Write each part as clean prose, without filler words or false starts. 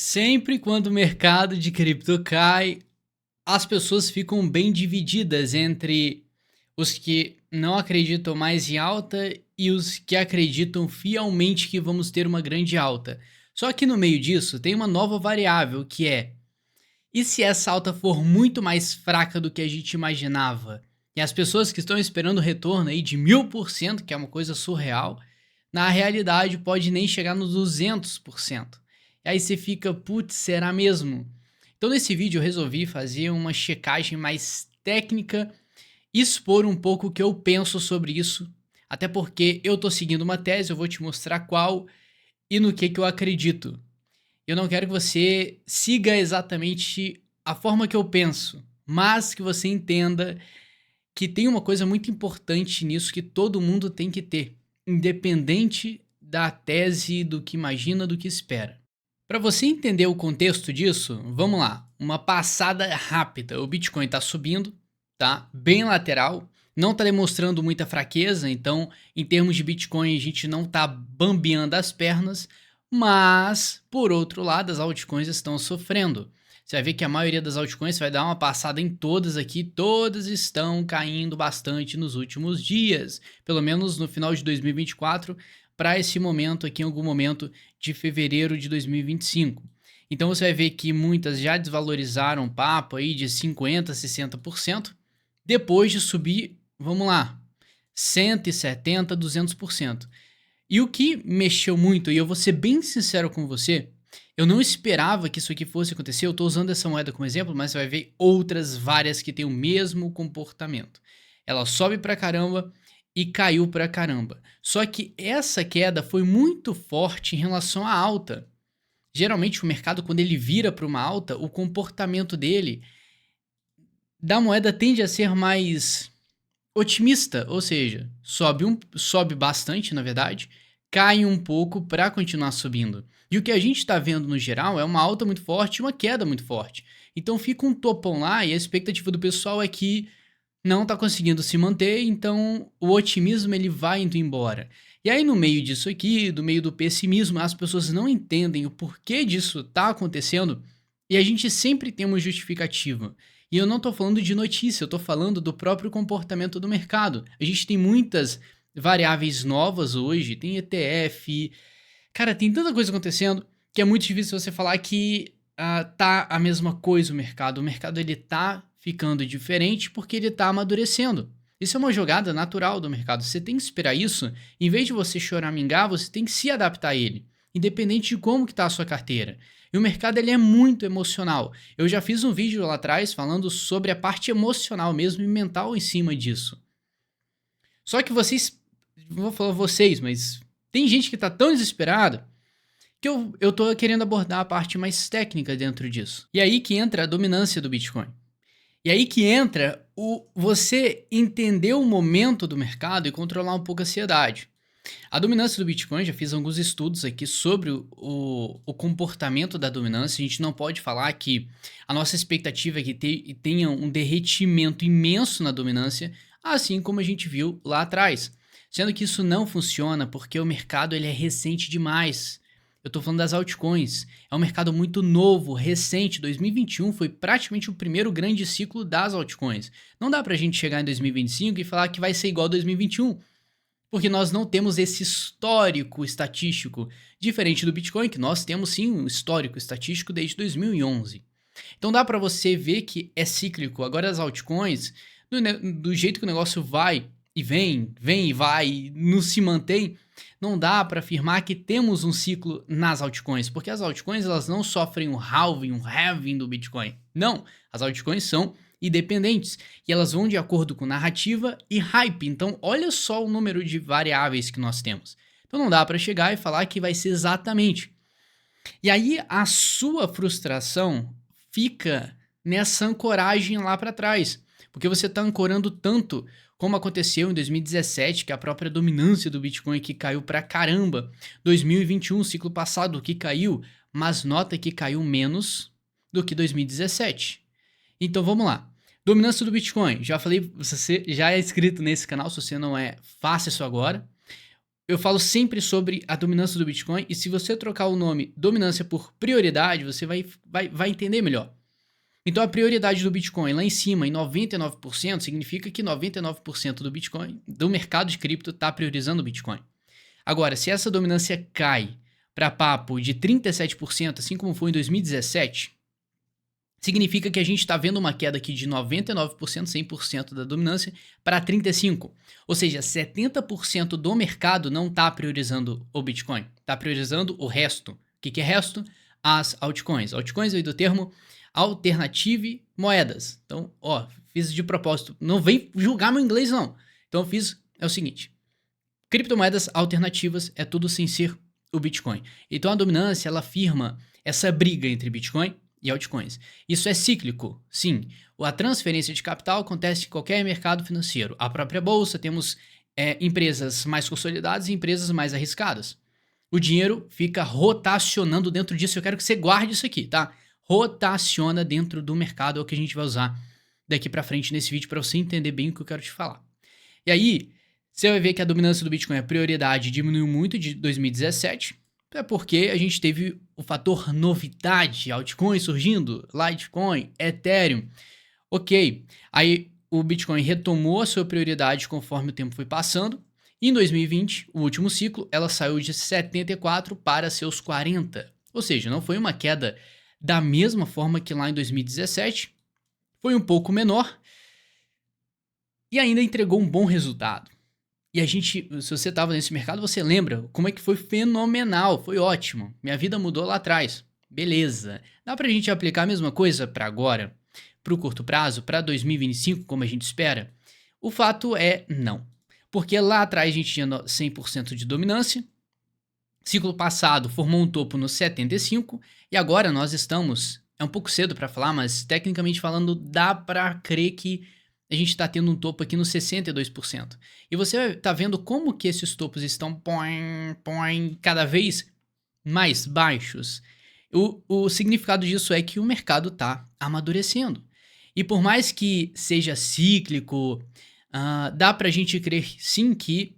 Sempre quando o mercado de cripto cai, as pessoas ficam bem divididas entre os que não acreditam mais em alta e os que acreditam fielmente que vamos ter uma grande alta. Só que no meio disso tem uma nova variável que é: e se essa alta for muito mais fraca do que a gente imaginava? E as pessoas que estão esperando o retorno aí de 1000%, que é uma coisa surreal, na realidade pode nem chegar nos 200%. E aí você fica, putz, será mesmo? Então nesse vídeo eu resolvi fazer uma checagem mais técnica, expor um pouco o que eu penso sobre isso, até porque eu tô seguindo uma tese, eu vou te mostrar qual e no que eu acredito. Eu não quero que você siga exatamente a forma que eu penso, mas que você entenda que tem uma coisa muito importante nisso que todo mundo tem que ter, independente da tese, do que imagina, do que espera. Para você entender o contexto disso, vamos lá, uma passada rápida. O Bitcoin está subindo, tá? Bem lateral, não está demonstrando muita fraqueza, então em termos de Bitcoin a gente não está bambeando as pernas, mas por outro lado as altcoins estão sofrendo. Você vai ver que a maioria das altcoins, você vai dar uma passada em todas aqui, todas estão caindo bastante nos últimos dias, pelo menos no final de 2024, para esse momento aqui, em algum momento de fevereiro de 2025. Então você vai ver que muitas já desvalorizaram papo aí de 50%, 60%, depois de subir, vamos lá, 170%, 200%. E o que mexeu muito, e eu vou ser bem sincero com você, eu não esperava que isso aqui fosse acontecer. Eu tô usando essa moeda como exemplo, mas você vai ver outras várias que têm o mesmo comportamento. Ela sobe pra caramba e caiu pra caramba. Só que essa queda foi muito forte em relação à alta. Geralmente o mercado, quando ele vira para uma alta, o comportamento dele da moeda tende a ser mais otimista, ou seja, sobe bastante, na verdade, cai um pouco para continuar subindo. E o que a gente está vendo no geral é uma alta muito forte e uma queda muito forte. Então fica um topão lá e a expectativa do pessoal é que não está conseguindo se manter, então o otimismo ele vai indo embora. E aí no meio disso aqui, do meio do pessimismo, as pessoas não entendem o porquê disso está acontecendo e a gente sempre tem uma justificativa. E eu não estou falando de notícia, eu estou falando do próprio comportamento do mercado. A gente tem muitas variáveis novas hoje, tem ETF, cara, tem tanta coisa acontecendo que é muito difícil você falar que tá a mesma coisa o mercado. O mercado ele tá ficando diferente porque ele tá amadurecendo. Isso é uma jogada natural do mercado. Você tem que esperar isso. Em vez de você choramingar, você tem que se adaptar a ele, independente de como que tá a sua carteira. E o mercado ele é muito emocional. Eu já fiz um vídeo lá atrás falando sobre a parte emocional mesmo e mental em cima disso. Só que vocês, não vou falar vocês, mas tem gente que tá tão desesperada que eu tô querendo abordar a parte mais técnica dentro disso. E aí que entra a dominância do Bitcoin. E aí que entra o você entender o momento do mercado e controlar um pouco a ansiedade. A dominância do Bitcoin, já fiz alguns estudos aqui sobre o comportamento da dominância. A gente não pode falar que a nossa expectativa é que tenha um derretimento imenso na dominância, assim como a gente viu lá atrás. Sendo que isso não funciona porque o mercado ele é recente demais. Eu estou falando das altcoins. É um mercado muito novo, recente. 2021 foi praticamente o primeiro grande ciclo das altcoins. Não dá pra gente chegar em 2025 e falar que vai ser igual a 2021. Porque nós não temos esse histórico estatístico, diferente do Bitcoin, que nós temos sim um histórico estatístico desde 2011. Então dá para você ver que é cíclico. Agora as altcoins, do jeito que o negócio vai e vem e vai, não se mantém, não dá para afirmar que temos um ciclo nas altcoins, porque as altcoins elas não sofrem um halving, um halving do Bitcoin. Não, as altcoins são independentes e elas vão de acordo com narrativa e hype. Então, olha só o número de variáveis que nós temos. Então, não dá para chegar e falar que vai ser exatamente. E aí, a sua frustração fica nessa ancoragem lá para trás, porque você está ancorando tanto como aconteceu em 2017, que a própria dominância do Bitcoin que caiu pra caramba. 2021, ciclo passado, que caiu, mas nota que caiu menos do que 2017. Então, vamos lá. Dominância do Bitcoin. Já falei, você já é inscrito nesse canal, se você não é, faça isso agora. eu falo sempre sobre a dominância do Bitcoin, e se você trocar o nome dominância por prioridade, você vai entender melhor. Então a prioridade do Bitcoin lá em cima, em 99%, significa que 99% do Bitcoin, do mercado de cripto, está priorizando o Bitcoin. Agora, se essa dominância cai para papo de 37%, assim como foi em 2017, significa que a gente está vendo uma queda aqui de 99%, 100% da dominância para 35%. Ou seja, 70% do mercado não está priorizando o Bitcoin, está priorizando o resto. O que é resto? As altcoins. Altcoins veio do termo alternative moedas. Então, ó, fiz de propósito. Não vem julgar meu inglês, não. Então, eu fiz é o seguinte. Criptomoedas alternativas é tudo sem ser o Bitcoin. Então, a dominância, ela afirma essa briga entre Bitcoin e altcoins. Isso é cíclico, sim. A transferência de capital acontece em qualquer mercado financeiro. A própria bolsa, temos empresas mais consolidadas e empresas mais arriscadas. O dinheiro fica rotacionando dentro disso. Eu quero que você guarde isso aqui, tá? Rotaciona dentro do mercado, é o que a gente vai usar daqui pra frente nesse vídeo para você entender bem o que eu quero te falar. E aí, você vai ver que a dominância do Bitcoin, a prioridade, diminuiu muito de 2017, é porque a gente teve o fator novidade, altcoins surgindo, Litecoin, Ethereum. Ok, aí o Bitcoin retomou a sua prioridade conforme o tempo foi passando. Em 2020, o último ciclo, ela saiu de 74 para seus 40. Ou seja, não foi uma queda da mesma forma que lá em 2017, foi um pouco menor e ainda entregou um bom resultado. E a gente, se você estava nesse mercado, você lembra como é que foi fenomenal, foi ótimo. Minha vida mudou lá atrás. Beleza. Dá pra gente aplicar a mesma coisa para agora? Para o curto prazo, para 2025, como a gente espera? O fato é não. Porque lá atrás a gente tinha 100% de dominância, ciclo passado formou um topo no 75 e agora nós estamos, é um pouco cedo para falar, mas tecnicamente falando dá para crer que a gente está tendo um topo aqui no 62%. E você está vendo como que esses topos estão cada vez mais baixos. O significado disso é que o mercado está amadurecendo. E por mais que seja cíclico, dá para a gente crer sim que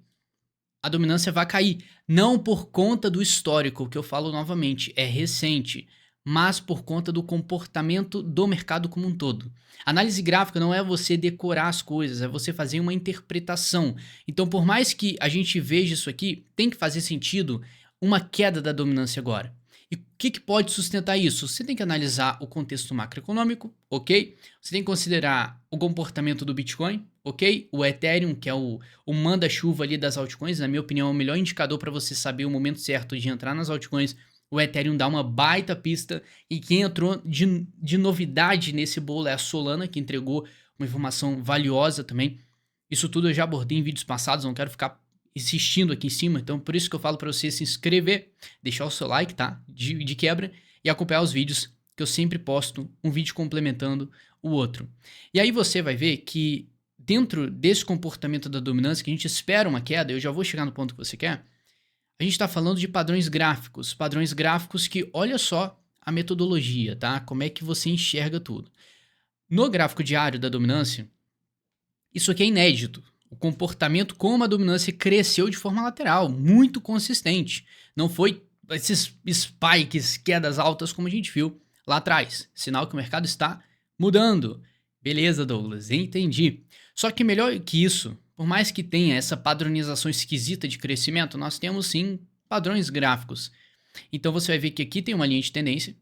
a dominância vai cair. Não por conta do histórico, que eu falo novamente, é recente, mas por conta do comportamento do mercado como um todo. Análise gráfica não é você decorar as coisas, é você fazer uma interpretação. Então, por mais que a gente veja isso aqui, tem que fazer sentido uma queda da dominância agora. E o que pode sustentar isso? Você tem que analisar o contexto macroeconômico, ok? Você tem que considerar o comportamento do Bitcoin, ok? O Ethereum, que é o manda-chuva ali das altcoins, na minha opinião, é o melhor indicador para você saber o momento certo de entrar nas altcoins. O Ethereum dá uma baita pista e quem entrou de novidade nesse bolo é a Solana, que entregou uma informação valiosa também. Isso tudo eu já abordei em vídeos passados, não quero ficar insistindo aqui em cima, então por isso que eu falo para você se inscrever, deixar o seu like, tá? De quebra, e acompanhar os vídeos que eu sempre posto, um vídeo complementando o outro. E aí você vai ver que dentro desse comportamento da dominância, que a gente espera uma queda, eu já vou chegar no ponto que você quer, a gente está falando de padrões gráficos que, olha só a metodologia, tá? Como é que você enxerga tudo. No gráfico diário da dominância, isso aqui é inédito. O comportamento como a dominância cresceu de forma lateral, muito consistente. Não foi esses spikes, quedas altas como a gente viu lá atrás. Sinal que o mercado está mudando. Beleza, Douglas, entendi. Só que melhor que isso, por mais que tenha essa padronização esquisita de crescimento, nós temos sim padrões gráficos. Então você vai ver que aqui tem uma linha de tendência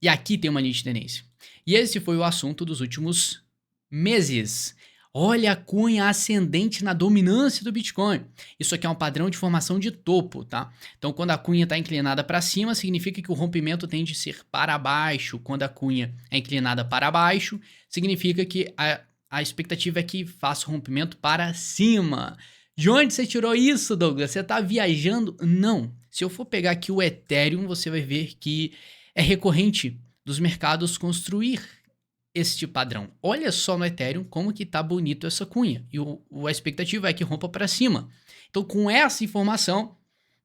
e aqui tem uma linha de tendência. E esse foi o assunto dos últimos meses. Olha a cunha ascendente na dominância do Bitcoin. Isso aqui é um padrão de formação de topo, tá? Então, quando a cunha está inclinada para cima, significa que o rompimento tende a ser para baixo. Quando a cunha é inclinada para baixo, significa que a expectativa é que faça o rompimento para cima. De onde você tirou isso, Douglas? Você está viajando? Não. Se eu for pegar aqui o Ethereum, você vai ver que é recorrente dos mercados construir este padrão. Olha só no Ethereum como que tá bonito essa cunha. E a expectativa é que rompa para cima. Então, com essa informação,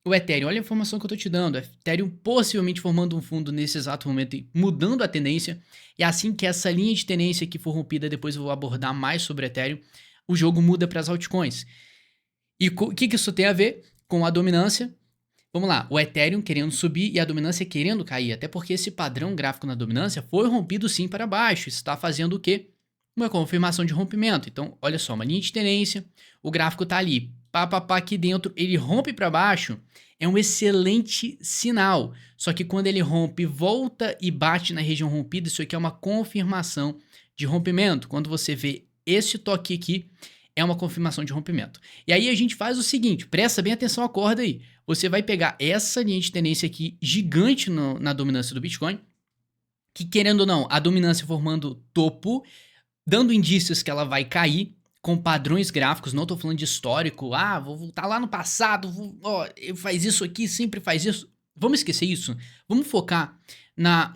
o Ethereum, olha a informação que eu estou te dando. O Ethereum possivelmente formando um fundo nesse exato momento e mudando a tendência. E assim que essa linha de tendência que for rompida, depois eu vou abordar mais sobre o Ethereum, o jogo muda para as altcoins. E o que isso tem a ver? com a dominância. Vamos lá, o Ethereum querendo subir e a dominância querendo cair, até porque esse padrão gráfico na dominância foi rompido sim para baixo. Isso está fazendo o quê? Uma confirmação de rompimento. Então, olha só, uma linha de tendência, o gráfico está ali, pá, aqui dentro, ele rompe para baixo, é um excelente sinal. Só que quando ele rompe, volta e bate na região rompida, isso aqui é uma confirmação de rompimento. Quando você vê esse toque aqui, é uma confirmação de rompimento. E aí a gente faz o seguinte, presta bem atenção à corda aí. Você vai pegar essa linha de tendência aqui, gigante na dominância do Bitcoin, que querendo ou não, a dominância formando topo, dando indícios que ela vai cair, com padrões gráficos, não estou falando de histórico, vou voltar lá no passado, faz isso aqui, sempre faz isso. Vamos esquecer isso, vamos focar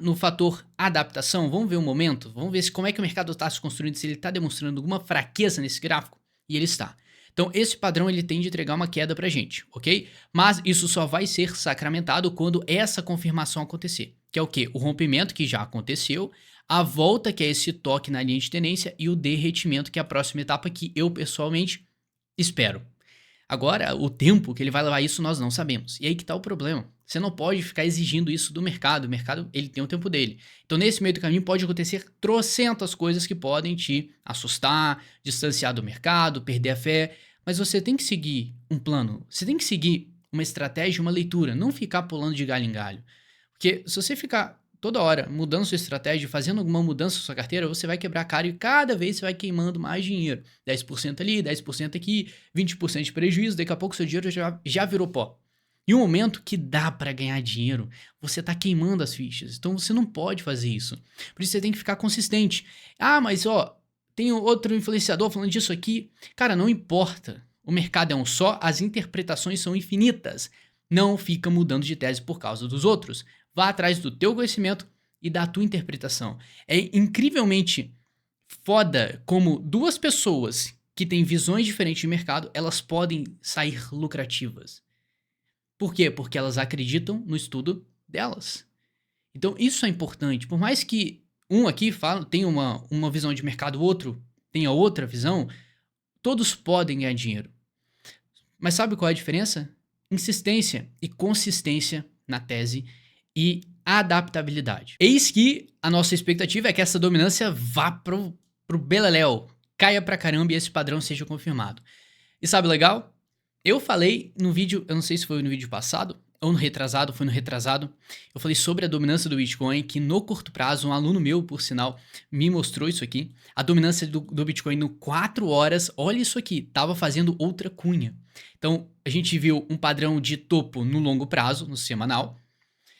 no fator adaptação, vamos ver um momento, vamos ver como é que o mercado está se construindo, se ele está demonstrando alguma fraqueza nesse gráfico, e ele está. Então, esse padrão ele tende a entregar uma queda pra gente, ok? Mas isso só vai ser sacramentado quando essa confirmação acontecer. Que é o quê? O rompimento, que já aconteceu, a volta, que é esse toque na linha de tendência, e o derretimento, que é a próxima etapa que eu, pessoalmente, espero. Agora, o tempo que ele vai levar isso, nós não sabemos. E aí que tá o problema. Você não pode ficar exigindo isso do mercado. O mercado, ele tem o tempo dele. Então, nesse meio do caminho, pode acontecer trocentas coisas que podem te assustar, distanciar do mercado, perder a fé. Mas você tem que seguir um plano. Você tem que seguir uma estratégia, uma leitura. Não ficar pulando de galho em galho. Porque se você ficar toda hora mudando sua estratégia, fazendo alguma mudança na sua carteira, você vai quebrar a cara e cada vez você vai queimando mais dinheiro. 10% ali, 10% aqui, 20% de prejuízo, daqui a pouco seu dinheiro já virou pó. Em um momento que dá para ganhar dinheiro, você está queimando as fichas. Então você não pode fazer isso. Por isso você tem que ficar consistente. Mas tem outro influenciador falando disso aqui. Cara, não importa. O mercado é um só, as interpretações são infinitas. Não fica mudando de tese por causa dos outros. Vá atrás do teu conhecimento e da tua interpretação. É incrivelmente foda como duas pessoas que têm visões diferentes de mercado, elas podem sair lucrativas. Por quê? Porque elas acreditam no estudo delas. Então isso é importante. Por mais que um aqui tenha uma visão de mercado, o outro tenha outra visão, todos podem ganhar dinheiro. Mas sabe qual é a diferença? Insistência e consistência na tese e adaptabilidade. Eis que a nossa expectativa é que essa dominância vá pro beleléu, caia pra caramba e esse padrão seja confirmado. E sabe legal? Eu falei no vídeo, eu não sei se foi no vídeo passado ou no retrasado, foi no retrasado, eu falei sobre a dominância do Bitcoin, que no curto prazo, um aluno meu, por sinal, me mostrou isso aqui, a dominância do Bitcoin no 4 horas, olha isso aqui, tava fazendo outra cunha. Então, a gente viu um padrão de topo no longo prazo, no semanal.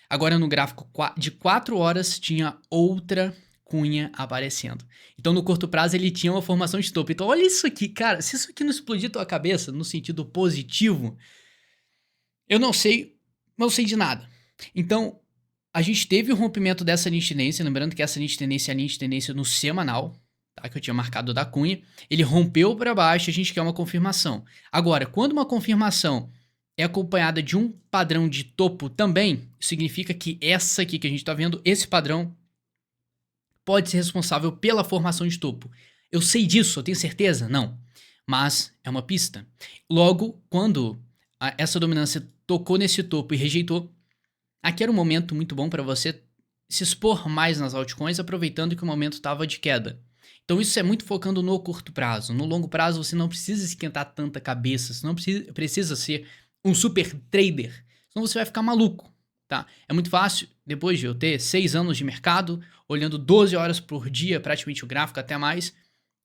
Agora, no gráfico de 4 horas, tinha outra cunha aparecendo. Então, no curto prazo, ele tinha uma formação de topo. Então, olha isso aqui, cara. Se isso aqui não explodir tua cabeça no sentido positivo, eu não sei de nada. Então, a gente teve o rompimento dessa linha de tendência. Lembrando que essa linha de tendência é a linha de tendência no semanal, tá? Que eu tinha marcado da cunha. Ele rompeu para baixo, a gente quer uma confirmação. Agora, quando uma confirmação é acompanhada de um padrão de topo também, significa que essa aqui que a gente está vendo, esse padrão, pode ser responsável pela formação de topo. Eu sei disso, eu tenho certeza? Não. Mas é uma pista. Logo, quando essa dominância tocou nesse topo e rejeitou, aqui era um momento muito bom para você se expor mais nas altcoins, aproveitando que o momento estava de queda. Então isso é muito focando no curto prazo. No longo prazo você não precisa esquentar tanta cabeça, você não precisa ser um super trader, senão você vai ficar maluco, tá? É muito fácil, depois de eu ter 6 anos de mercado, olhando 12 horas por dia, praticamente o gráfico, até mais,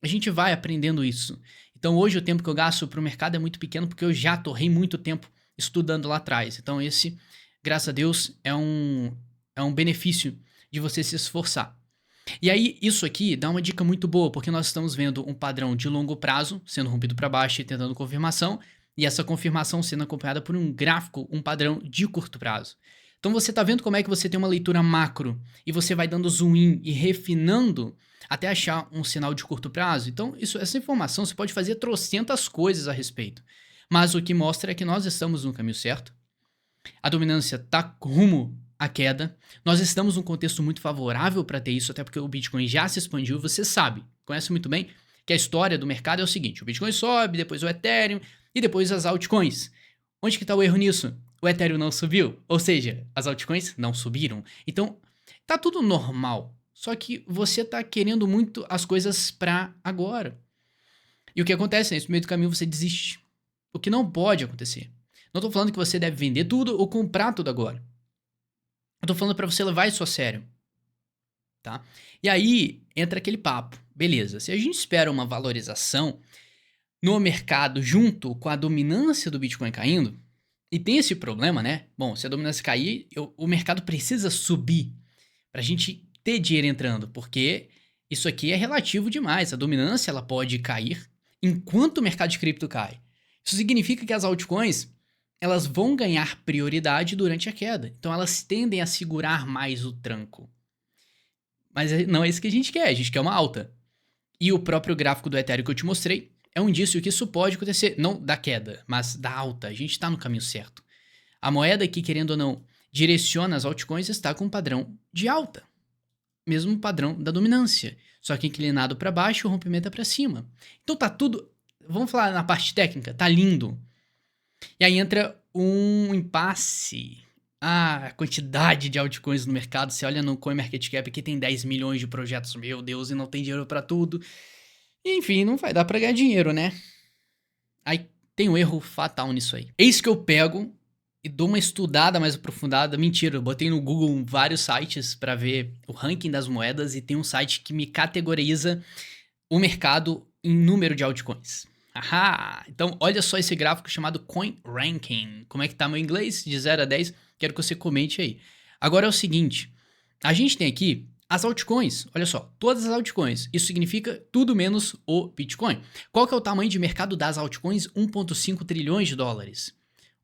a gente vai aprendendo isso. Então hoje o tempo que eu gasto para o mercado é muito pequeno, porque eu já torrei muito tempo estudando lá atrás. Então esse, graças a Deus, é um benefício de você se esforçar. E aí, isso aqui dá uma dica muito boa, porque nós estamos vendo um padrão de longo prazo sendo rompido para baixo e tentando confirmação, e essa confirmação sendo acompanhada por um gráfico, um padrão de curto prazo. Então você está vendo como é que você tem uma leitura macro e você vai dando zoom in e refinando até achar um sinal de curto prazo. Então essa informação você pode fazer trocentas coisas a respeito. Mas o que mostra é que nós estamos no caminho certo. A dominância está rumo à queda. Nós estamos num contexto muito favorável para ter isso, até porque o Bitcoin já se expandiu. Você sabe, conhece muito bem que a história do mercado é o seguinte: o Bitcoin sobe, depois o Ethereum e depois as altcoins. Onde que tá o erro nisso? O Ethereum não subiu, ou seja, as altcoins não subiram. Então, tá tudo normal. Só que você tá querendo muito as coisas pra agora. E o que acontece nesse meio do caminho você desiste. O que não pode acontecer. Não tô falando que você deve vender tudo ou comprar tudo agora. Eu tô falando pra você levar isso a sério, tá? E aí entra aquele papo. Beleza, se a gente espera uma valorização no mercado junto com a dominância do Bitcoin caindo, e tem esse problema, né? Bom, se a dominância cair, o mercado precisa subir pra gente ter dinheiro entrando, porque isso aqui é relativo demais. A dominância ela pode cair enquanto o mercado de cripto cai. Isso significa que as altcoins elas vão ganhar prioridade durante a queda. Então elas tendem a segurar mais o tranco. Mas não é isso que a gente quer uma alta. E o próprio gráfico do Ethereum que eu te mostrei é um indício que isso pode acontecer, não da queda, mas da alta. A gente está no caminho certo. A moeda que, querendo ou não, direciona as altcoins está com um padrão de alta. Mesmo padrão da dominância. Só que inclinado para baixo, o rompimento é para cima. Então tá tudo... Vamos falar na parte técnica, tá lindo. E aí entra um impasse. A quantidade de altcoins no mercado, você olha no CoinMarketCap aqui tem 10 milhões de projetos, meu Deus, e não tem dinheiro pra tudo. Enfim, não vai dar pra ganhar dinheiro, né? Aí tem um erro fatal nisso aí. Eis que eu pego e dou uma estudada mais aprofundada. Mentira, eu botei no Google vários sites pra ver o ranking das moedas e tem um site que me categoriza o mercado em número de altcoins. Ahá! Então, olha só esse gráfico chamado Coin Ranking. Como é que tá meu inglês? De 0 a 10, quero que você comente aí. Agora é o seguinte, a gente tem aqui as altcoins, olha só, todas as altcoins. Isso significa tudo menos o Bitcoin. Qual que é o tamanho de mercado das altcoins? 1,5 trilhões de dólares.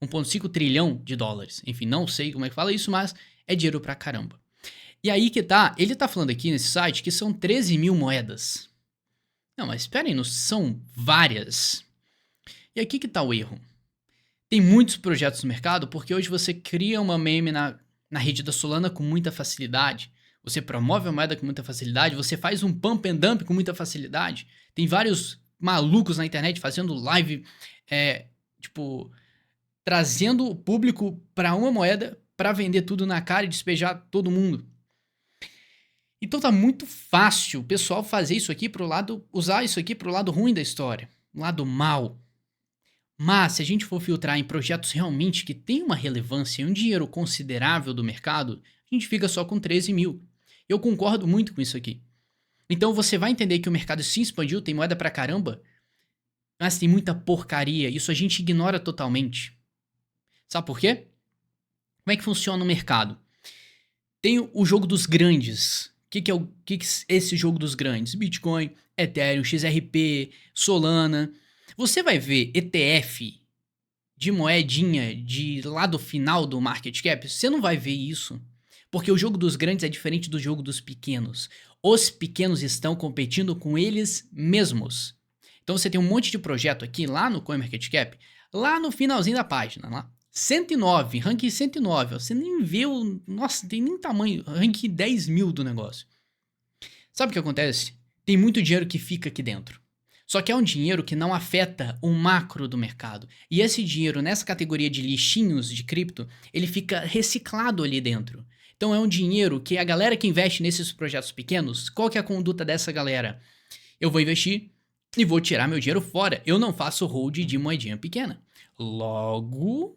1,5 trilhão de dólares. Enfim, não sei como é que fala isso, mas é dinheiro pra caramba. E aí que tá, ele tá falando aqui nesse site que são 13 mil moedas. Não, mas esperem, não são várias. E aqui que tá o erro. Tem muitos projetos no mercado porque hoje você cria uma meme na rede da Solana com muita facilidade. Você promove a moeda com muita facilidade. Você faz um pump and dump com muita facilidade. Tem vários malucos na internet fazendo live, tipo, trazendo o público para uma moeda para vender tudo na cara e despejar todo mundo. Então tá muito fácil o pessoal fazer isso aqui pro lado, usar isso aqui pro lado ruim da história, lado mal. Mas se a gente for filtrar em projetos realmente que têm uma relevância e um dinheiro considerável do mercado, a gente fica só com 13 mil. Eu concordo muito com isso aqui. Então você vai entender que o mercado se expandiu, tem moeda pra caramba, mas tem muita porcaria, isso a gente ignora totalmente. Sabe por quê? Como é que funciona o mercado? Tem o jogo dos grandes. O que é esse jogo dos grandes? Bitcoin, Ethereum, XRP, Solana. Você vai ver ETF de moedinha de lá do final do market cap? Você não vai ver isso. Porque o jogo dos grandes é diferente do jogo dos pequenos. Os pequenos estão competindo com eles mesmos. Então você tem um monte de projeto aqui lá no CoinMarketCap, lá no finalzinho da página, lá. 109, ranking 109, ó, você nem vê o... Nossa, tem nem tamanho, ranking 10 mil do negócio. Sabe o que acontece? Tem muito dinheiro que fica aqui dentro. Só que é um dinheiro que não afeta o macro do mercado. E esse dinheiro, nessa categoria de lixinhos de cripto, ele fica reciclado ali dentro. Então é um dinheiro que a galera que investe nesses projetos pequenos, qual que é a conduta dessa galera? Eu vou investir e vou tirar meu dinheiro fora. Eu não faço hold de moedinha pequena. Logo...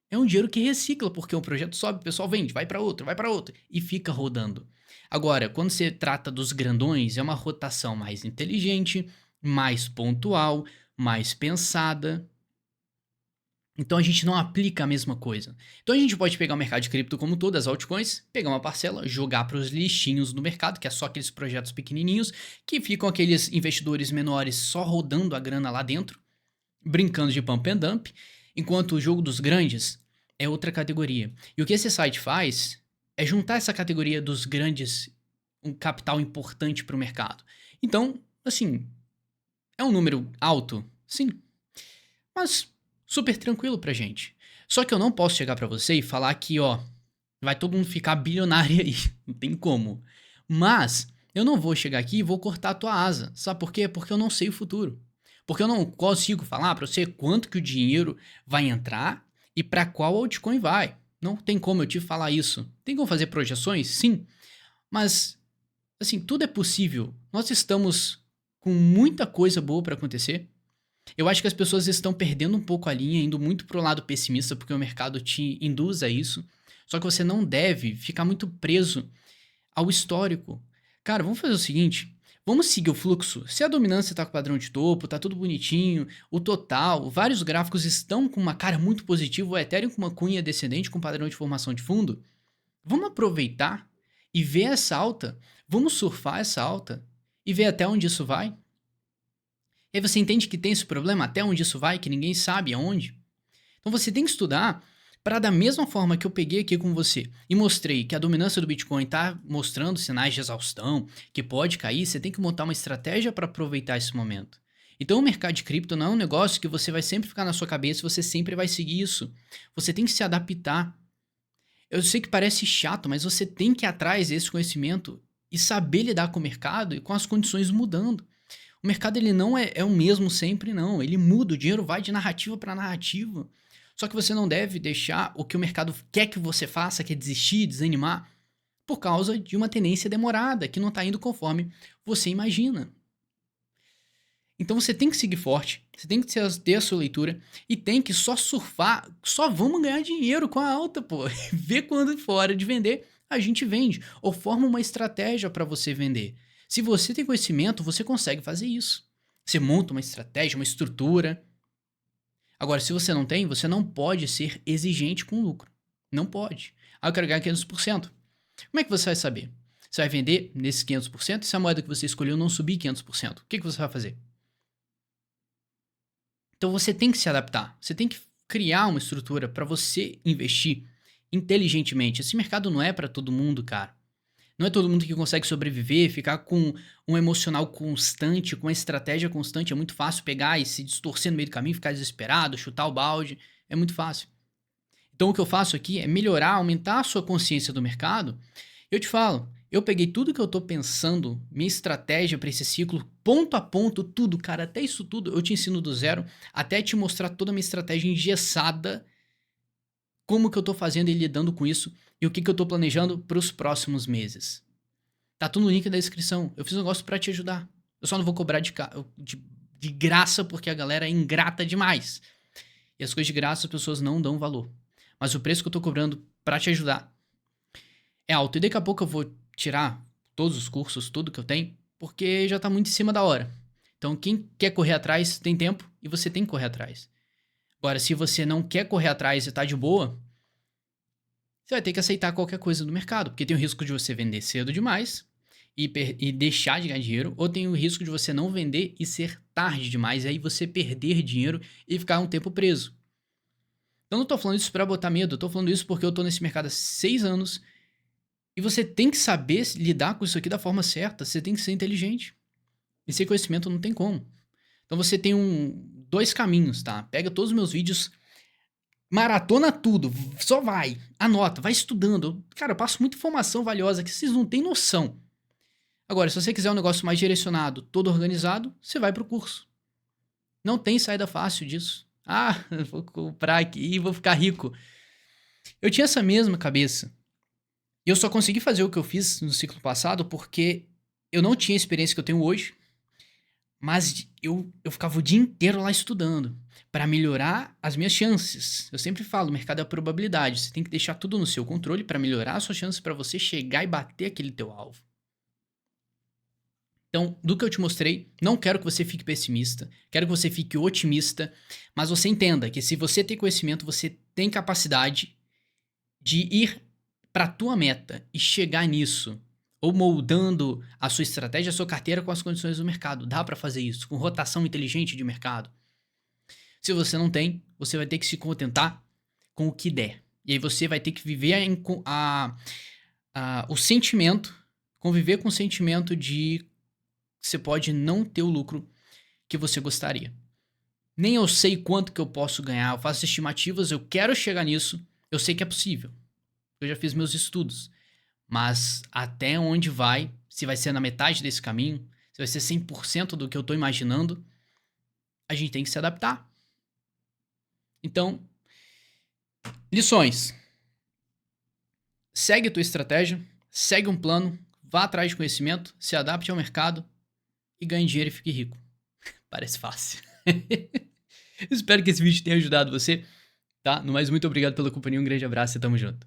é um dinheiro que recicla, porque um projeto sobe, o pessoal vende, vai para outro, e fica rodando. Agora, quando se trata dos grandões, é uma rotação mais inteligente, mais pontual, mais pensada. Então a gente não aplica a mesma coisa. Então a gente pode pegar o mercado de cripto como todas as altcoins, pegar uma parcela, jogar para os lixinhos do mercado, que é só aqueles projetos pequenininhos, que ficam aqueles investidores menores só rodando a grana lá dentro, brincando de pump and dump, enquanto o jogo dos grandes é outra categoria. E o que esse site faz é juntar essa categoria dos grandes, um capital importante para o mercado. Então, assim, é um número alto? Sim. Mas super tranquilo pra gente. Só que eu não posso chegar pra você e falar que, ó, vai todo mundo ficar bilionário aí. Não tem como. Mas eu não vou chegar aqui e vou cortar a tua asa. Sabe por quê? Porque eu não sei o futuro. Porque eu não consigo falar pra você quanto que o dinheiro vai entrar e para qual altcoin vai. Não tem como eu te falar isso. Tem como fazer projeções? Sim, mas assim, tudo é possível. Nós estamos com muita coisa boa para acontecer. Eu acho que as pessoas estão perdendo um pouco a linha, indo muito pro lado pessimista, porque o mercado te induz a isso. Só que você não deve ficar muito preso ao histórico. Cara, vamos fazer o seguinte, vamos seguir o fluxo. Se a dominância tá com o padrão de topo, tá tudo bonitinho, o total, vários gráficos estão com uma cara muito positiva, o Ethereum com uma cunha descendente com padrão de formação de fundo, vamos aproveitar e ver essa alta, vamos surfar essa alta e ver até onde isso vai. E aí você entende que tem esse problema, até onde isso vai, que ninguém sabe aonde. Então você tem que estudar para, da mesma forma que eu peguei aqui com você e mostrei que a dominância do Bitcoin está mostrando sinais de exaustão, que pode cair, você tem que montar uma estratégia para aproveitar esse momento. Então o mercado de cripto não é um negócio que você vai sempre ficar na sua cabeça e você sempre vai seguir isso. Você tem que se adaptar. Eu sei que parece chato, mas você tem que ir atrás desse conhecimento e saber lidar com o mercado e com as condições mudando. O mercado ele não é o mesmo sempre, não. Ele muda, o dinheiro vai de narrativa para narrativa. Só que você não deve deixar o que o mercado quer que você faça, que é desistir, desanimar, por causa de uma tendência demorada, que não está indo conforme você imagina. Então você tem que seguir forte, você tem que ter a sua leitura e tem que só surfar, só vamos ganhar dinheiro com a alta, pô. Vê quando for hora de vender, a gente vende. Ou forma uma estratégia para você vender. Se você tem conhecimento, você consegue fazer isso. Você monta uma estratégia, uma estrutura. Agora, se você não tem, você não pode ser exigente com lucro. Não pode. Ah, eu quero ganhar 500%. Como é que você vai saber? Você vai vender nesses 500% e se a moeda que você escolheu não subir 500%, o que você vai fazer? Então você tem que se adaptar. Você tem que criar uma estrutura para você investir inteligentemente. Esse mercado não é para todo mundo, cara. Não é todo mundo que consegue sobreviver, ficar com um emocional constante, com uma estratégia constante. É muito fácil pegar e se distorcer no meio do caminho, ficar desesperado, chutar o balde. É muito fácil. Então o que eu faço aqui é melhorar, aumentar a sua consciência do mercado. Eu te falo, eu peguei tudo que eu tô pensando, minha estratégia para esse ciclo, ponto a ponto, tudo, cara, até isso tudo, eu te ensino do zero, até te mostrar toda a minha estratégia engessada, como que eu tô fazendo e lidando com isso e o que eu tô planejando para os próximos meses. Tá tudo no link da descrição. Eu fiz um negócio pra te ajudar. Eu só não vou cobrar de graça porque a galera é ingrata demais. E as coisas de graça as pessoas não dão valor. Mas o preço que eu tô cobrando pra te ajudar é alto. E daqui a pouco eu vou tirar todos os cursos, tudo que eu tenho, porque já tá muito em cima da hora. Então quem quer correr atrás tem tempo e você tem que correr atrás. Agora, se você não quer correr atrás e tá de boa, você vai ter que aceitar qualquer coisa do mercado, porque tem o risco de você vender cedo demais e deixar de ganhar dinheiro, ou tem o risco de você não vender e ser tarde demais, e aí você perder dinheiro e ficar um tempo preso. Eu não tô falando isso pra botar medo, eu tô falando isso porque eu tô nesse mercado há 6 anos e você tem que saber lidar com isso aqui da forma certa, você tem que ser inteligente. E sem conhecimento não tem como. Então você tem dois caminhos, tá? Pega todos os meus vídeos, maratona tudo, só vai, anota, vai estudando. Cara, eu passo muita informação valiosa que vocês não têm noção. Agora, se você quiser um negócio mais direcionado, todo organizado, você vai pro curso. Não tem saída fácil disso. Ah, vou comprar aqui e vou ficar rico. Eu tinha essa mesma cabeça. E eu só consegui fazer o que eu fiz no ciclo passado porque eu não tinha a experiência que eu tenho hoje, mas eu ficava o dia inteiro lá estudando para melhorar as minhas chances. Eu sempre falo, o mercado é a probabilidade. Você tem que deixar tudo no seu controle para melhorar as suas chances para você chegar e bater aquele teu alvo. Então, do que eu te mostrei, não quero que você fique pessimista, quero que você fique otimista, mas você entenda que se você tem conhecimento, você tem capacidade de ir para a tua meta e chegar nisso, ou moldando a sua estratégia, a sua carteira com as condições do mercado. Dá para fazer isso, com rotação inteligente de mercado. Se você não tem, você vai ter que se contentar com o que der. E aí você vai ter que viver o sentimento, conviver com o sentimento de você pode não ter o lucro que você gostaria. Nem eu sei quanto que eu posso ganhar, eu faço estimativas, eu quero chegar nisso, eu sei que é possível. Eu já fiz meus estudos. Mas até onde vai, se vai ser na metade desse caminho, se vai ser 100% do que eu tô imaginando, a gente tem que se adaptar. Então, Lições. Segue a tua estratégia, segue um plano, vá atrás de conhecimento, se adapte ao mercado e ganhe dinheiro e fique rico. Parece fácil. Espero que esse vídeo tenha ajudado você, tá? No mais, muito obrigado pela companhia, um grande abraço e tamo junto.